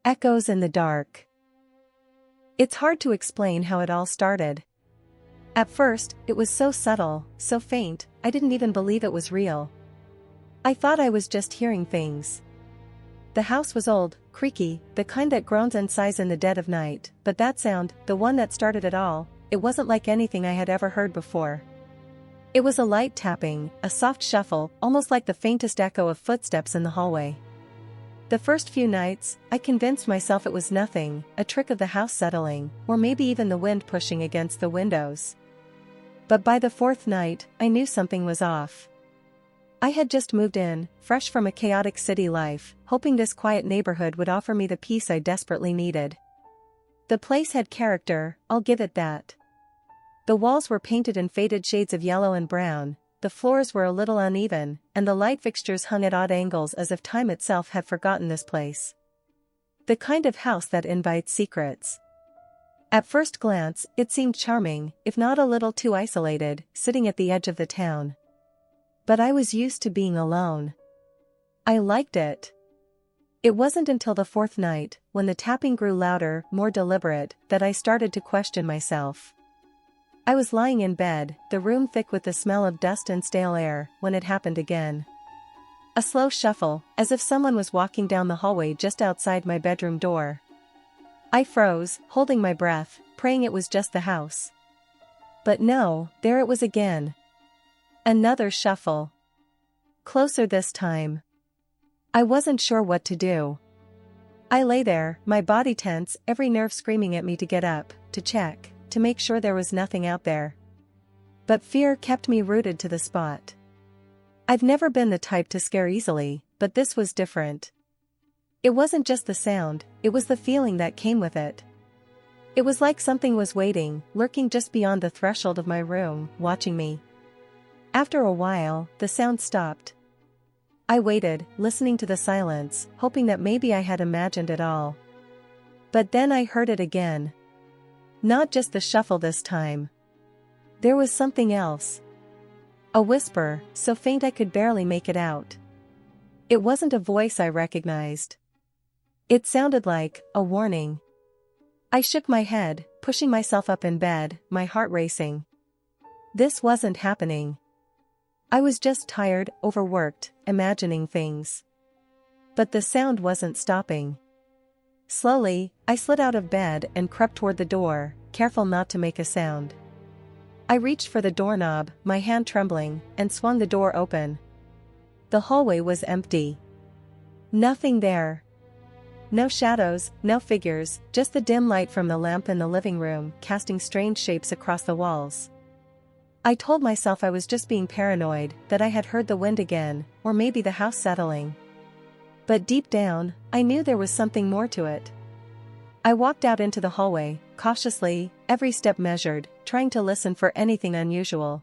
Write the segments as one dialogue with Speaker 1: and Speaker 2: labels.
Speaker 1: Echoes in the dark. It's hard to explain how it all started. At first, it was so subtle, so faint, I didn't even believe it was real. I thought I was just hearing things. The house was old, creaky, the kind that groans and sighs in the dead of night, but that sound, the one that started it all, it wasn't like anything I had ever heard before. It was a light tapping, a soft shuffle, almost like the faintest echo of footsteps in the hallway. The first few nights, I convinced myself it was nothing, a trick of the house settling, or maybe even the wind pushing against the windows. But by the fourth night, I knew something was off. I had just moved in, fresh from a chaotic city life, hoping this quiet neighborhood would offer me the peace I desperately needed. The place had character, I'll give it that. The walls were painted in faded shades of yellow and brown, the floors were a little uneven, and the light fixtures hung at odd angles as if time itself had forgotten this place. The kind of house that invites secrets. At first glance, it seemed charming, if not a little too isolated, sitting at the edge of the town. But I was used to being alone. I liked it. It wasn't until the fourth night, when the tapping grew louder, more deliberate, that I started to question myself. I was lying in bed, the room thick with the smell of dust and stale air, when it happened again. A slow shuffle, as if someone was walking down the hallway just outside my bedroom door. I froze, holding my breath, praying it was just the house. But no, there it was again. Another shuffle. Closer this time. I wasn't sure what to do. I lay there, my body tense, every nerve screaming at me to get up, to check, to make sure there was nothing out there. But fear kept me rooted to the spot. I've never been the type to scare easily, but this was different. It wasn't just the sound, it was the feeling that came with it. It was like something was waiting, lurking just beyond the threshold of my room, watching me. After a while, the sound stopped. I waited, listening to the silence, hoping that maybe I had imagined it all. But then I heard it again. Not just the shuffle this time. There was something else. A whisper, so faint I could barely make it out. It wasn't a voice I recognized. It sounded like a warning. I shook my head, pushing myself up in bed, my heart racing. This wasn't happening. I was just tired, overworked, imagining things. But the sound wasn't stopping. Slowly, I slid out of bed and crept toward the door, careful not to make a sound. I reached for the doorknob, my hand trembling, and swung the door open. The hallway was empty. Nothing there. No shadows, no figures, just the dim light from the lamp in the living room, casting strange shapes across the walls. I told myself I was just being paranoid, that I had heard the wind again, or maybe the house settling. But deep down, I knew there was something more to it. I walked out into the hallway, cautiously, every step measured, trying to listen for anything unusual.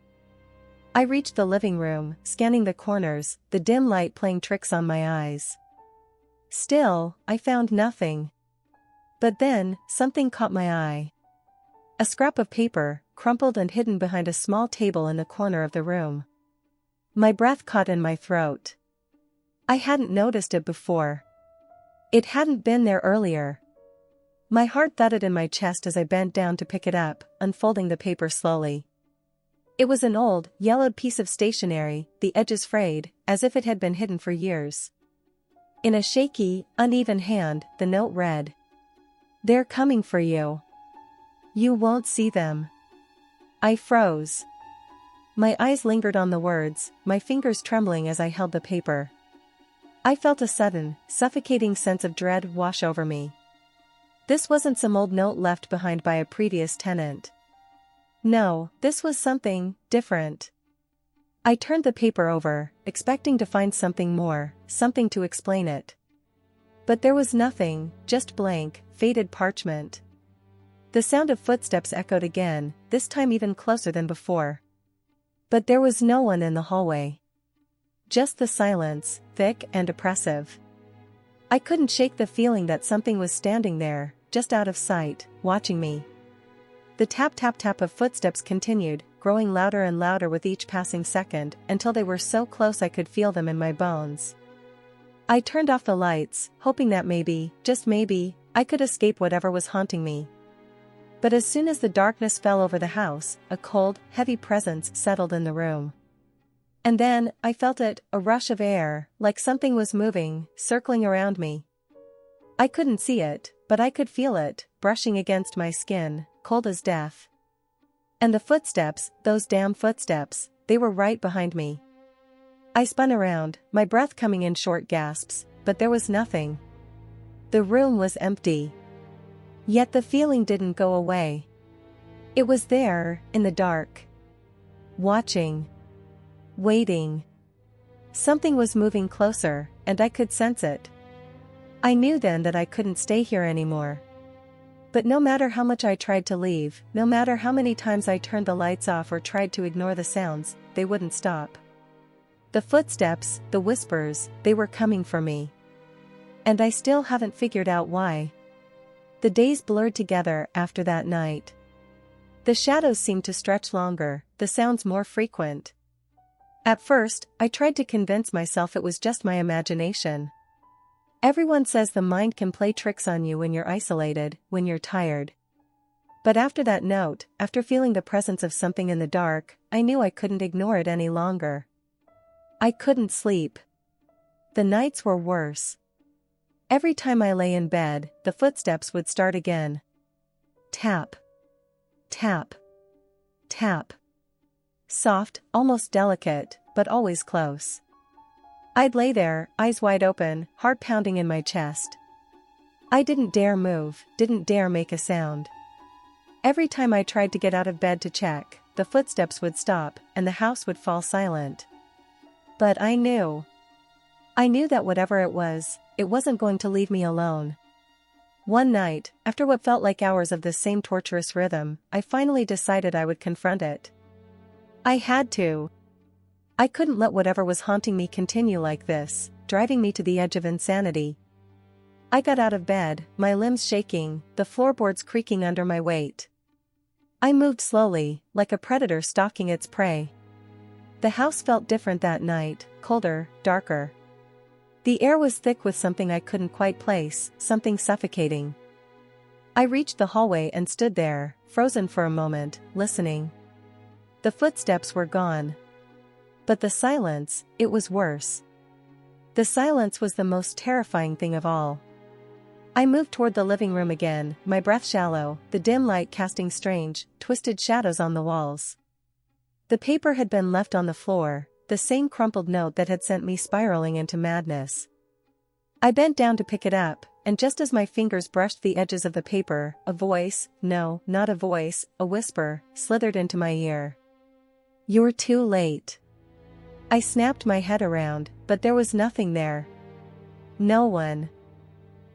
Speaker 1: I reached the living room, scanning the corners, the dim light playing tricks on my eyes. Still, I found nothing. But then, something caught my eye. A scrap of paper, crumpled and hidden behind a small table in the corner of the room. My breath caught in my throat. I hadn't noticed it before. It hadn't been there earlier. My heart thudded in my chest as I bent down to pick it up, unfolding the paper slowly. It was an old, yellowed piece of stationery, the edges frayed, as if it had been hidden for years. In a shaky, uneven hand, the note read, "They're coming for you. You won't see them." I froze. My eyes lingered on the words, my fingers trembling as I held the paper. I felt a sudden, suffocating sense of dread wash over me. This wasn't some old note left behind by a previous tenant. No, this was something different. I turned the paper over, expecting to find something more, something to explain it. But there was nothing, just blank, faded parchment. The sound of footsteps echoed again, this time even closer than before. But there was no one in the hallway. Just the silence, thick and oppressive. I couldn't shake the feeling that something was standing there, just out of sight, watching me. The tap-tap-tap of footsteps continued, growing louder and louder with each passing second, until they were so close I could feel them in my bones. I turned off the lights, hoping that maybe, just maybe, I could escape whatever was haunting me. But as soon as the darkness fell over the house, a cold, heavy presence settled in the room. And then, I felt it, a rush of air, like something was moving, circling around me. I couldn't see it, but I could feel it, brushing against my skin, cold as death. And the footsteps, those damn footsteps, they were right behind me. I spun around, my breath coming in short gasps, but there was nothing. The room was empty. Yet the feeling didn't go away. It was there, in the dark. Watching. Waiting. Something was moving closer, and I could sense it. I knew then that I couldn't stay here anymore. But no matter how much I tried to leave, no matter how many times I turned the lights off or tried to ignore the sounds, they wouldn't stop. The footsteps, the whispers, they were coming for me. And I still haven't figured out why. The days blurred together after that night. The shadows seemed to stretch longer, the sounds more frequent. At first, I tried to convince myself it was just my imagination. Everyone says the mind can play tricks on you when you're isolated, when you're tired. But after that note, after feeling the presence of something in the dark, I knew I couldn't ignore it any longer. I couldn't sleep. The nights were worse. Every time I lay in bed, the footsteps would start again. Tap. Tap. Tap. Soft, almost delicate, but always close. I'd lay there, eyes wide open, heart pounding in my chest. I didn't dare move, didn't dare make a sound. Every time I tried to get out of bed to check, the footsteps would stop, and the house would fall silent. But I knew. I knew that whatever it wasn't going to leave me alone. One night, after what felt like hours of this same torturous rhythm, I finally decided I would confront it. I had to. I couldn't let whatever was haunting me continue like this, driving me to the edge of insanity. I got out of bed, my limbs shaking, the floorboards creaking under my weight. I moved slowly, like a predator stalking its prey. The house felt different that night, colder, darker. The air was thick with something I couldn't quite place, something suffocating. I reached the hallway and stood there, frozen for a moment, listening. The footsteps were gone. But the silence, it was worse. The silence was the most terrifying thing of all. I moved toward the living room again, my breath shallow, the dim light casting strange, twisted shadows on the walls. The paper had been left on the floor, the same crumpled note that had sent me spiraling into madness. I bent down to pick it up, and just as my fingers brushed the edges of the paper, a voice, no, not a voice, a whisper, slithered into my ear. "You're too late." I snapped my head around, but there was nothing there. No one.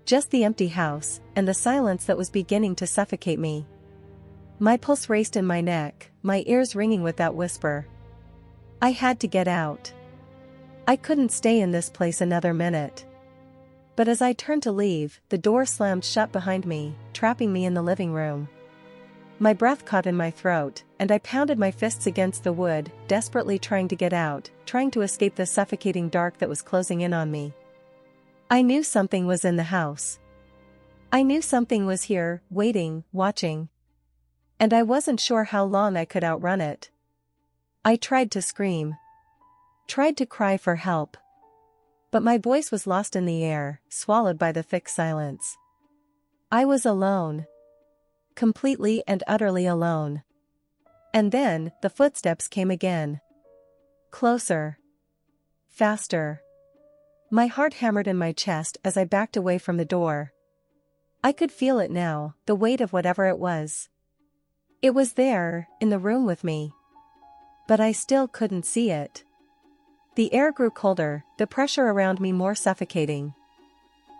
Speaker 1: Just the empty house, and the silence that was beginning to suffocate me. My pulse raced in my neck, my ears ringing with that whisper. I had to get out. I couldn't stay in this place another minute. But as I turned to leave, the door slammed shut behind me, trapping me in the living room. My breath caught in my throat, and I pounded my fists against the wood, desperately trying to get out, trying to escape the suffocating dark that was closing in on me. I knew something was in the house. I knew something was here, waiting, watching. And I wasn't sure how long I could outrun it. I tried to scream. Tried to cry for help. But my voice was lost in the air, swallowed by the thick silence. I was alone. Completely and utterly alone. And then, the footsteps came again. Closer. Faster. My heart hammered in my chest as I backed away from the door. I could feel it now, the weight of whatever it was. It was there, in the room with me. But I still couldn't see it. The air grew colder, the pressure around me more suffocating.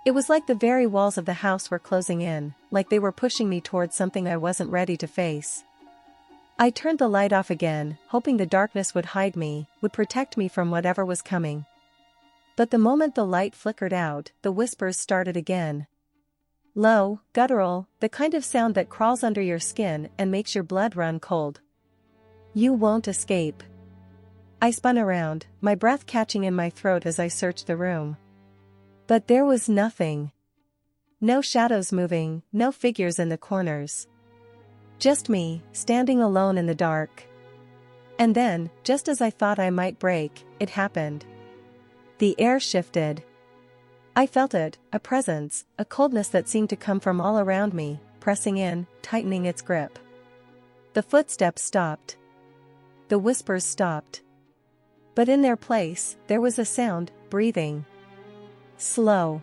Speaker 1: It was like the very walls of the house were closing in, like they were pushing me towards something I wasn't ready to face. I turned the light off again, hoping the darkness would hide me, would protect me from whatever was coming. But the moment the light flickered out, the whispers started again. Low, guttural, the kind of sound that crawls under your skin and makes your blood run cold. You won't escape. I spun around, my breath catching in my throat as I searched the room. But there was nothing. No shadows moving, no figures in the corners. Just me, standing alone in the dark. And then, just as I thought I might break, it happened. The air shifted. I felt it, a presence, a coldness that seemed to come from all around me, pressing in, tightening its grip. The footsteps stopped. The whispers stopped. But in their place, there was a sound, breathing. Slow.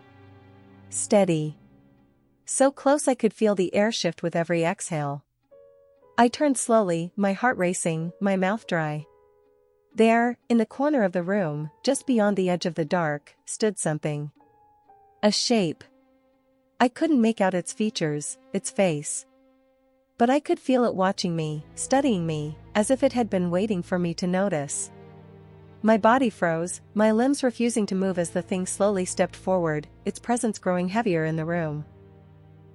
Speaker 1: Steady. So close I could feel the air shift with every exhale. I turned slowly, my heart racing, my mouth dry. There, in the corner of the room, just beyond the edge of the dark, stood something. A shape. I couldn't make out its features, its face. But I could feel it watching me, studying me, as if it had been waiting for me to notice. My body froze, my limbs refusing to move as the thing slowly stepped forward, its presence growing heavier in the room.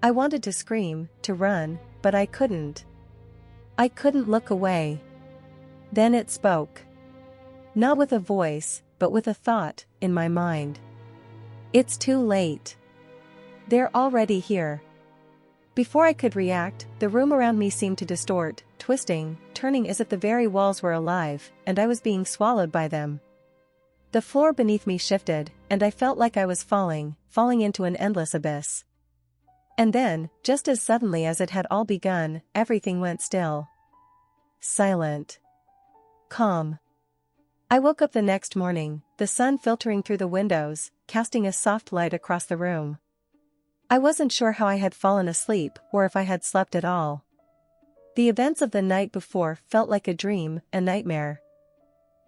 Speaker 1: I wanted to scream, to run, but I couldn't. I couldn't look away. Then it spoke. Not with a voice, but with a thought, in my mind. It's too late. They're already here. Before I could react, the room around me seemed to distort, twisting, turning as if the very walls were alive, and I was being swallowed by them. The floor beneath me shifted, and I felt like I was falling into an endless abyss. And then, just as suddenly as it had all begun, everything went still. Silent. Calm. I woke up the next morning, the sun filtering through the windows, casting a soft light across the room. I wasn't sure how I had fallen asleep, or if I had slept at all. The events of the night before felt like a dream, a nightmare.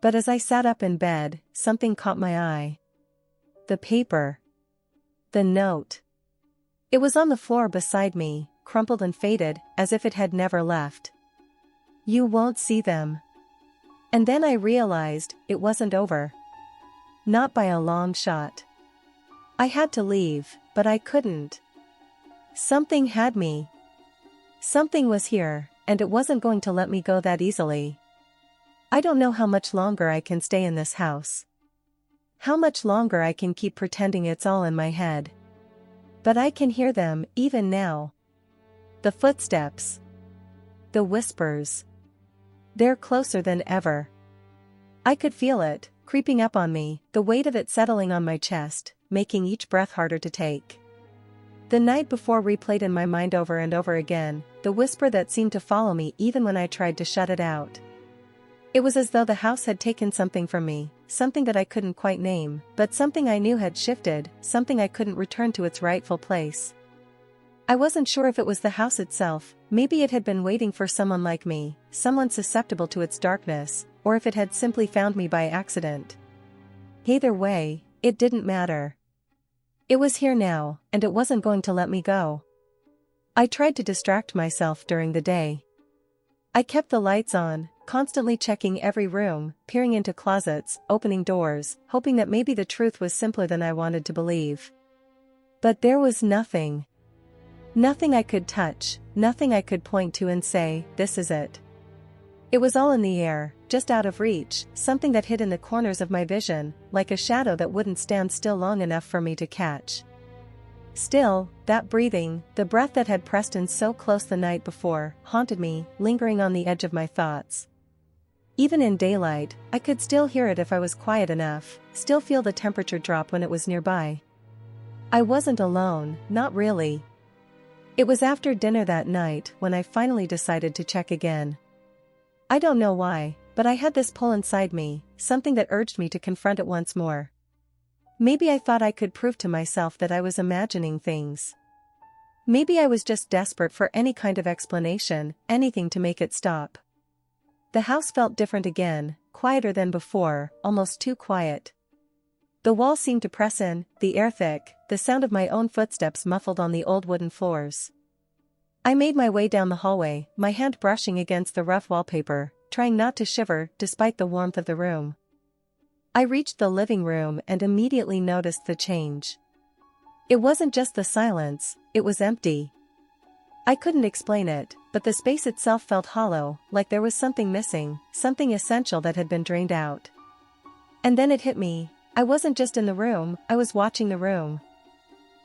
Speaker 1: But as I sat up in bed, something caught my eye. The paper. The note. It was on the floor beside me, crumpled and faded, as if it had never left. You won't see them. And then I realized, it wasn't over. Not by a long shot. I had to leave, but I couldn't. Something had me. Something was here, and it wasn't going to let me go that easily. I don't know how much longer I can stay in this house. How much longer I can keep pretending it's all in my head. But I can hear them, even now. The footsteps. The whispers. They're closer than ever. I could feel it, creeping up on me, the weight of it settling on my chest, making each breath harder to take. The night before replayed in my mind over and over again, the whisper that seemed to follow me even when I tried to shut it out. It was as though the house had taken something from me, something that I couldn't quite name, but something I knew had shifted, something I couldn't return to its rightful place. I wasn't sure if it was the house itself, maybe it had been waiting for someone like me, someone susceptible to its darkness, or if it had simply found me by accident. Either way, it didn't matter. It was here now, and it wasn't going to let me go. I tried to distract myself during the day. I kept the lights on, constantly checking every room, peering into closets, opening doors, hoping that maybe the truth was simpler than I wanted to believe. But there was nothing. Nothing I could touch, nothing I could point to and say, this is it. It was all in the air, just out of reach, something that hid in the corners of my vision, like a shadow that wouldn't stand still long enough for me to catch. Still, that breathing, the breath that had pressed in so close the night before, haunted me, lingering on the edge of my thoughts. Even in daylight, I could still hear it if I was quiet enough, still feel the temperature drop when it was nearby. I wasn't alone, not really. It was after dinner that night when I finally decided to check again. I don't know why, but I had this pull inside me, something that urged me to confront it once more. Maybe I thought I could prove to myself that I was imagining things. Maybe I was just desperate for any kind of explanation, anything to make it stop. The house felt different again, quieter than before, almost too quiet. The walls seemed to press in, the air thick, the sound of my own footsteps muffled on the old wooden floors. I made my way down the hallway, my hand brushing against the rough wallpaper, trying not to shiver despite the warmth of the room. I reached the living room and immediately noticed the change. It wasn't just the silence, it was empty. I couldn't explain it, but the space itself felt hollow, like there was something missing, something essential that had been drained out. And then it hit me, I wasn't just in the room, I was watching the room.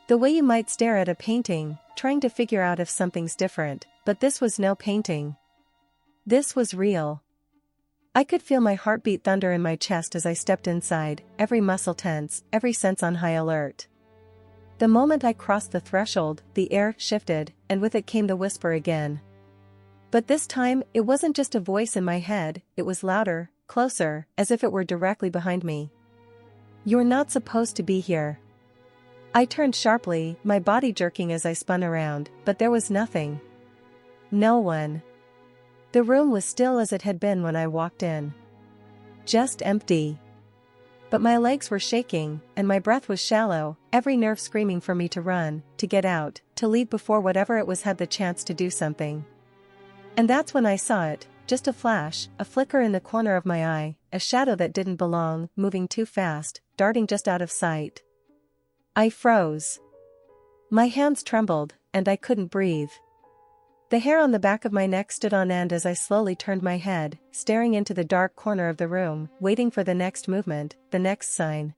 Speaker 1: The way you might stare at a painting, trying to figure out if something's different, but this was no painting. This was real. I could feel my heartbeat thunder in my chest as I stepped inside, every muscle tense, every sense on high alert. The moment I crossed the threshold, the air shifted, and with it came the whisper again. But this time, it wasn't just a voice in my head, it was louder, closer, as if it were directly behind me. "You're not supposed to be here." I turned sharply, my body jerking as I spun around, but there was nothing. No one. The room was still as it had been when I walked in. Just empty. But my legs were shaking, and my breath was shallow, every nerve screaming for me to run, to get out, to leave before whatever it was had the chance to do something. And that's when I saw it, just a flash, a flicker in the corner of my eye, a shadow that didn't belong, moving too fast, darting just out of sight. I froze. My hands trembled, and I couldn't breathe. The hair on the back of my neck stood on end as I slowly turned my head, staring into the dark corner of the room, waiting for the next movement, the next sign.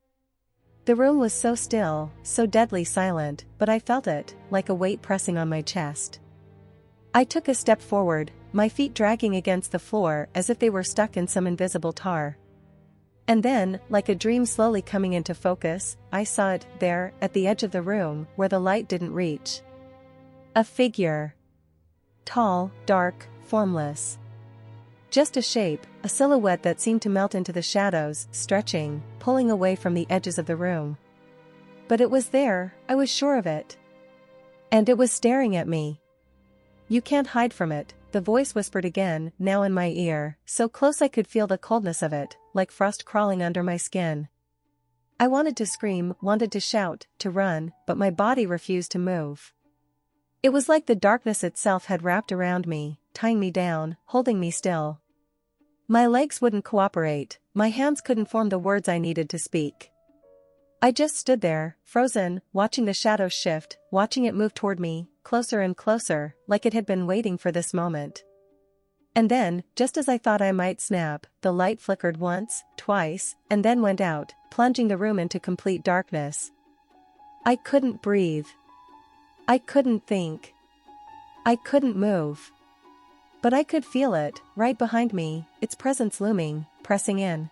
Speaker 1: The room was so still, so deadly silent, but I felt it, like a weight pressing on my chest. I took a step forward, my feet dragging against the floor as if they were stuck in some invisible tar. And then, like a dream slowly coming into focus, I saw it, there, at the edge of the room, where the light didn't reach. A figure. Tall, dark, formless. Just a shape, a silhouette that seemed to melt into the shadows, stretching, pulling away from the edges of the room. But it was there, I was sure of it. And it was staring at me. "You can't hide from it," the voice whispered again, now in my ear, so close I could feel the coldness of it, like frost crawling under my skin. I wanted to scream, wanted to shout, to run, but my body refused to move. It was like the darkness itself had wrapped around me, tying me down, holding me still. My legs wouldn't cooperate, my hands couldn't form the words I needed to speak. I just stood there, frozen, watching the shadow shift, watching it move toward me, closer and closer, like it had been waiting for this moment. And then, just as I thought I might snap, the light flickered once, twice, and then went out, plunging the room into complete darkness. I couldn't breathe. I couldn't think. I couldn't move. But I could feel it, right behind me, its presence looming, pressing in.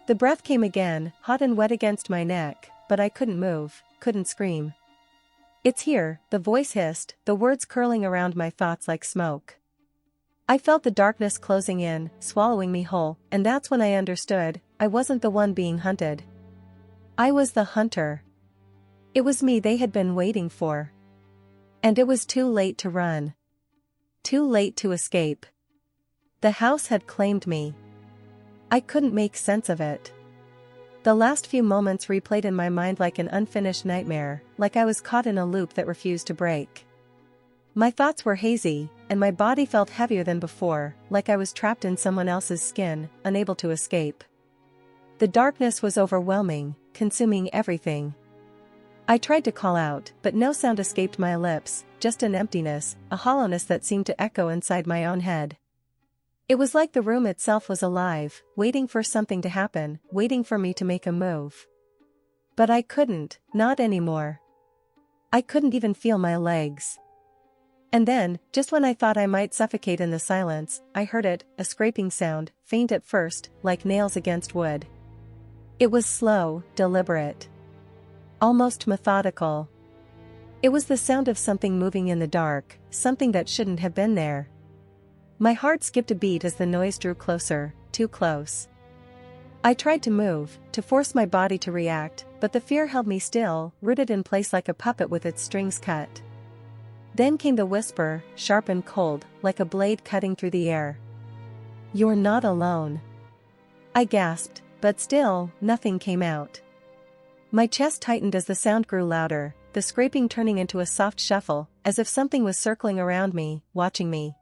Speaker 1: The breath came again, hot and wet against my neck, but I couldn't move, couldn't scream. "It's here," the voice hissed, the words curling around my thoughts like smoke. I felt the darkness closing in, swallowing me whole, and that's when I understood, I wasn't the one being hunted. I was the hunter. It was me they had been waiting for. And it was too late to run. Too late to escape. The house had claimed me. I couldn't make sense of it. The last few moments replayed in my mind like an unfinished nightmare, like I was caught in a loop that refused to break. My thoughts were hazy, and my body felt heavier than before, like I was trapped in someone else's skin, unable to escape. The darkness was overwhelming, consuming everything. I tried to call out, but no sound escaped my lips, just an emptiness, a hollowness that seemed to echo inside my own head. It was like the room itself was alive, waiting for something to happen, waiting for me to make a move. But I couldn't, not anymore. I couldn't even feel my legs. And then, just when I thought I might suffocate in the silence, I heard it, a scraping sound, faint at first, like nails against wood. It was slow, deliberate. Almost methodical. It was the sound of something moving in the dark, something that shouldn't have been there. My heart skipped a beat as the noise drew closer, too close. I tried to move, to force my body to react, but the fear held me still, rooted in place like a puppet with its strings cut. Then came the whisper, sharp and cold, like a blade cutting through the air. "You're not alone." I gasped, but still, nothing came out. My chest tightened as the sound grew louder, the scraping turning into a soft shuffle, as if something was circling around me, watching me.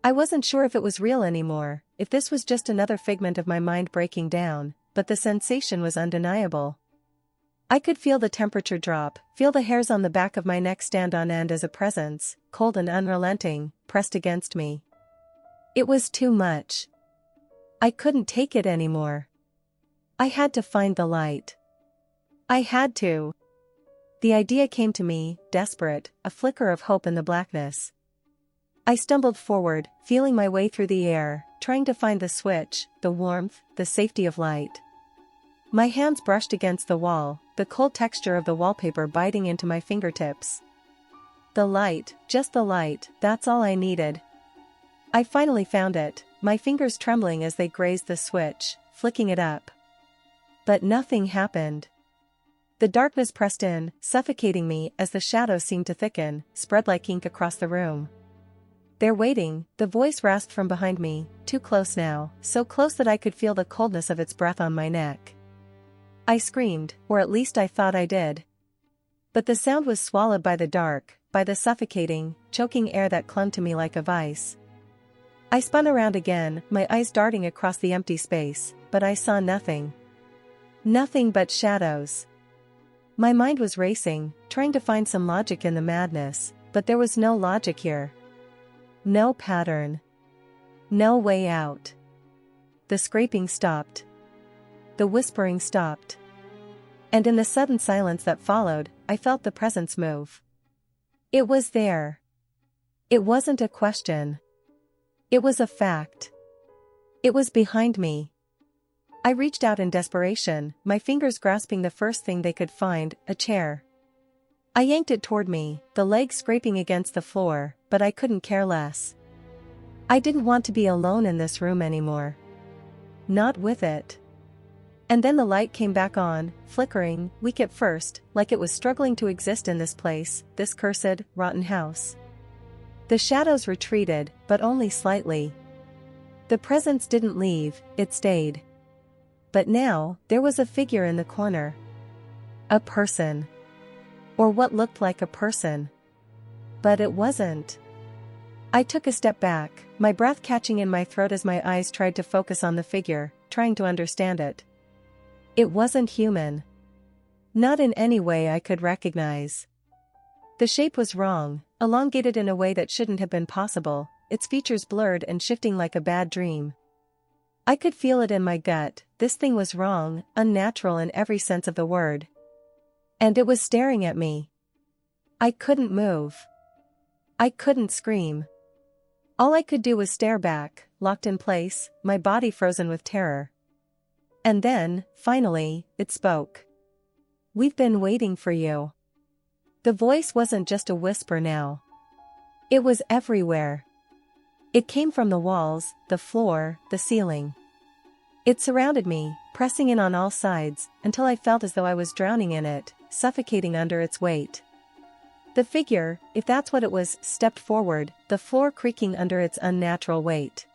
Speaker 1: I wasn't sure if it was real anymore, if this was just another figment of my mind breaking down, but the sensation was undeniable. I could feel the temperature drop, feel the hairs on the back of my neck stand on end as a presence, cold and unrelenting, pressed against me. It was too much. I couldn't take it anymore. I had to find the light. I had to. The idea came to me, desperate, a flicker of hope in the blackness. I stumbled forward, feeling my way through the air, trying to find the switch, the warmth, the safety of light. My hands brushed against the wall, the cold texture of the wallpaper biting into my fingertips. The light, just the light, that's all I needed. I finally found it, my fingers trembling as they grazed the switch, flicking it up. But nothing happened. The darkness pressed in, suffocating me as the shadows seemed to thicken, spread like ink across the room. "They're waiting," the voice rasped from behind me, too close now, so close that I could feel the coldness of its breath on my neck. I screamed, or at least I thought I did. But the sound was swallowed by the dark, by the suffocating, choking air that clung to me like a vice. I spun around again, my eyes darting across the empty space, but I saw nothing. Nothing but shadows. My mind was racing, trying to find some logic in the madness, but there was no logic here. No pattern. No way out. The scraping stopped. The whispering stopped. And in the sudden silence that followed, I felt the presence move. It was there. It wasn't a question. It was a fact. It was behind me. I reached out in desperation, my fingers grasping the first thing they could find, a chair. I yanked it toward me, the legs scraping against the floor, but I couldn't care less. I didn't want to be alone in this room anymore. Not with it. And then the light came back on, flickering, weak at first, like it was struggling to exist in this place, this cursed, rotten house. The shadows retreated, but only slightly. The presence didn't leave, it stayed. But now, there was a figure in the corner. A person. Or what looked like a person. But it wasn't. I took a step back, my breath catching in my throat as my eyes tried to focus on the figure, trying to understand it. It wasn't human. Not in any way I could recognize. The shape was wrong, elongated in a way that shouldn't have been possible, its features blurred and shifting like a bad dream. I could feel it in my gut, this thing was wrong, unnatural in every sense of the word. And it was staring at me. I couldn't move. I couldn't scream. All I could do was stare back, locked in place, my body frozen with terror. And then, finally, it spoke. "We've been waiting for you." The voice wasn't just a whisper now. It was everywhere. It came from the walls, the floor, the ceiling. It surrounded me, pressing in on all sides, until I felt as though I was drowning in it, suffocating under its weight. The figure, if that's what it was, stepped forward, the floor creaking under its unnatural weight.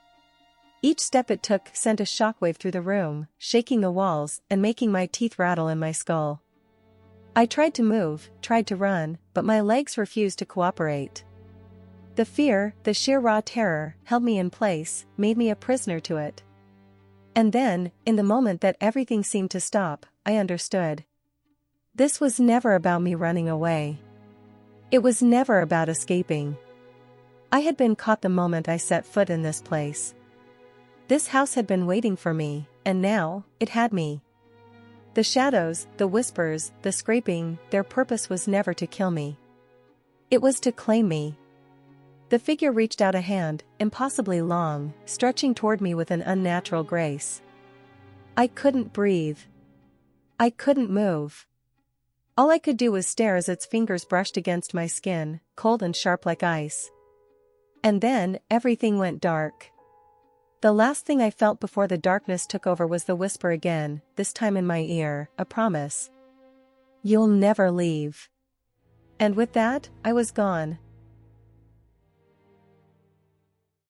Speaker 1: Each step it took sent a shockwave through the room, shaking the walls and making my teeth rattle in my skull. I tried to move, tried to run, but my legs refused to cooperate. The fear, the sheer raw terror, held me in place, made me a prisoner to it. And then, in the moment that everything seemed to stop, I understood. This was never about me running away. It was never about escaping. I had been caught the moment I set foot in this place. This house had been waiting for me, and now, it had me. The shadows, the whispers, the scraping, their purpose was never to kill me. It was to claim me. The figure reached out a hand, impossibly long, stretching toward me with an unnatural grace. I couldn't breathe. I couldn't move. All I could do was stare as its fingers brushed against my skin, cold and sharp like ice. And then, everything went dark. The last thing I felt before the darkness took over was the whisper again, this time in my ear, a promise. "You'll never leave." And with that, I was gone.